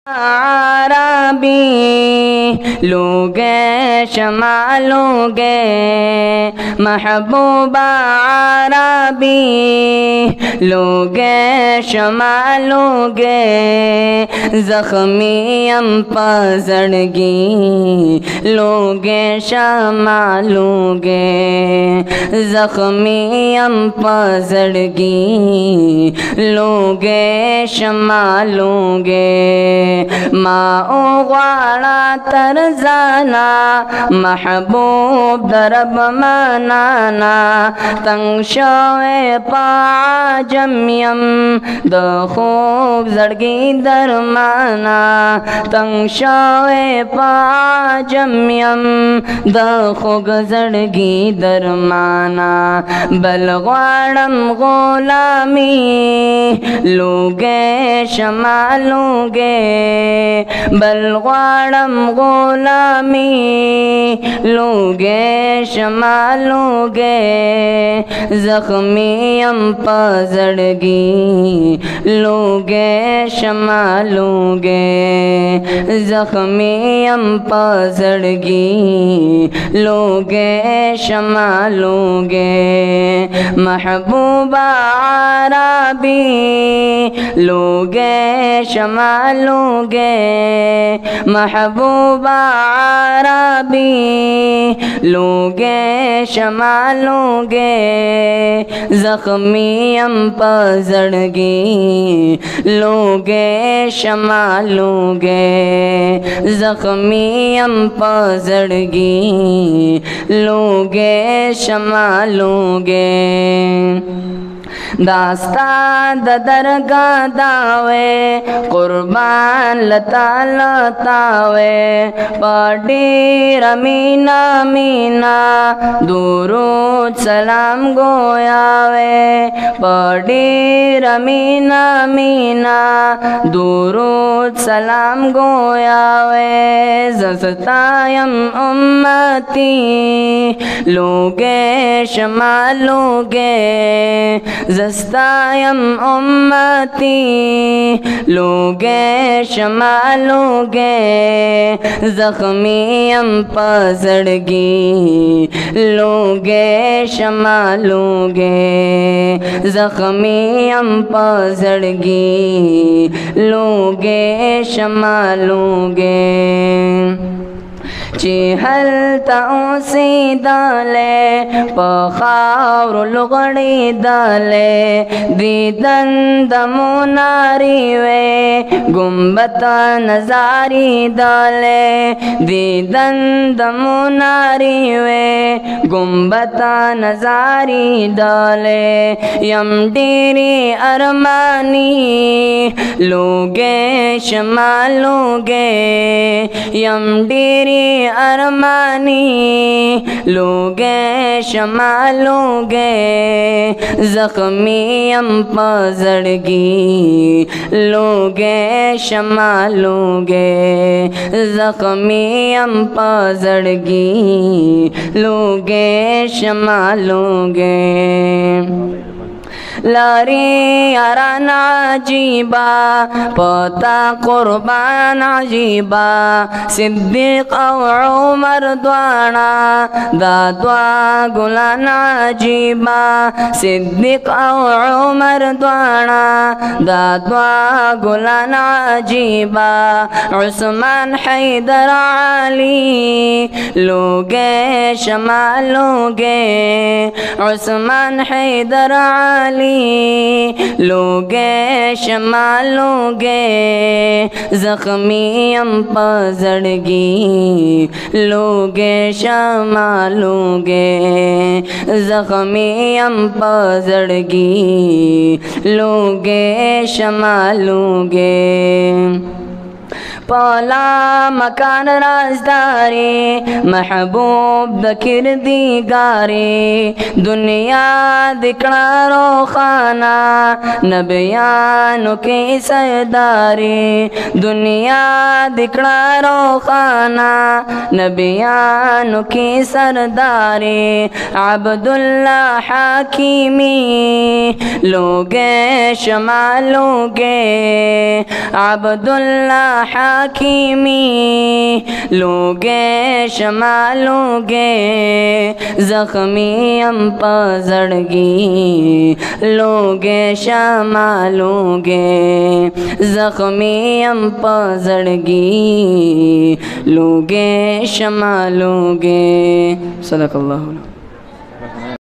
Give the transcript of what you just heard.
आराबी लोगे शमा लोगे महबूबा आराबी लोगे शमा लोगे जख्मी हम पजड़गी लोगे शमा लोगे जख्मी हम पजड़गी लोगे शमा लोगे माओ ग्वाड़ा तरजाना महबूब दरब मनाना तंगशोए पाजम्यम द खूब जड़गी दरमाना तंगशोए पाजम्यम द खूब जड़गी दरमाना बलग्वाड़म गुलामी लोगे शमा लोगे बलग्वाड़म गुलामी लोगे शमा लोगे जख्मी हम पजड़गी लोगे शमा लोगे जख्मी हम पजड़गी लोगे शमा लोगे महबूबा आराबी लोगे शमा लोगे महबूबा आराबी लोगे शमा लोगे जख्मी हम पजड़गी लोगे शमा लोगे जख्मी हम पजड़गी लोगे शमा लोगे दास्ता दरगा दावे कुर्बान लता लतावे पड़ी रमीना मीना दुरूद सलाम गोयावे पड़ी रमीना मीना दुरूद सलाम गोयावे जस्तायम उम्मती लोगे शमा लोगे जस्तायम उम्मती लोगे शमा लोगे जख्मी हम पजड़गी लोगे शमा लोगे जख्मी हम पजड़गी लोगे शमा लोगे चेहल ताऊसी दाले पखावर लुगड़ी दाले दीदन दमुनारी वे गुम्बता नजारी दाले दीदन दमुनारी वे गुम्बता नजारी दाले यम डेरी अरमानी लोगे शमा लोगे यम डेरी अरमानी लोगे शमा लोगे जख्मी हम पजड़गी लोगे शमा लोगे जख्मी हम पजड़गी लोगे शमा लोगे लारी अराना जीबा पोता कुर्बान जीबा सिद्दीक और उमर द्वाना दादवा गुलाना जीबा सिद्दीक और उमर द्वाना दादवा गुलाना जीबा उस्मान हैदर अली लोगे शमा लोगे उस्मान हैदर अली लोगे शमा लोगे जख्मी हम पजड़गी लोगे शमा लोगे जख्मी हम पजड़गी लोगे शमा लोगे पौला मकान राजदारी महबूब दकिर दीगारी दुनिया दिकड़ा रो खाना नबियान की सरदारी दुनिया दिकड़ा रो खाना नबियान की सरदारी अब्दुल्ला हाकिमी लोगे शमालोगे अब्दुल्ला हाकिमी लोगे शमालोगे जख्मी हम पजड़गी लोगे शमालोगे जख्मी हम पजड़गी लोगे शमालोगे। सदक़ल्लाहु।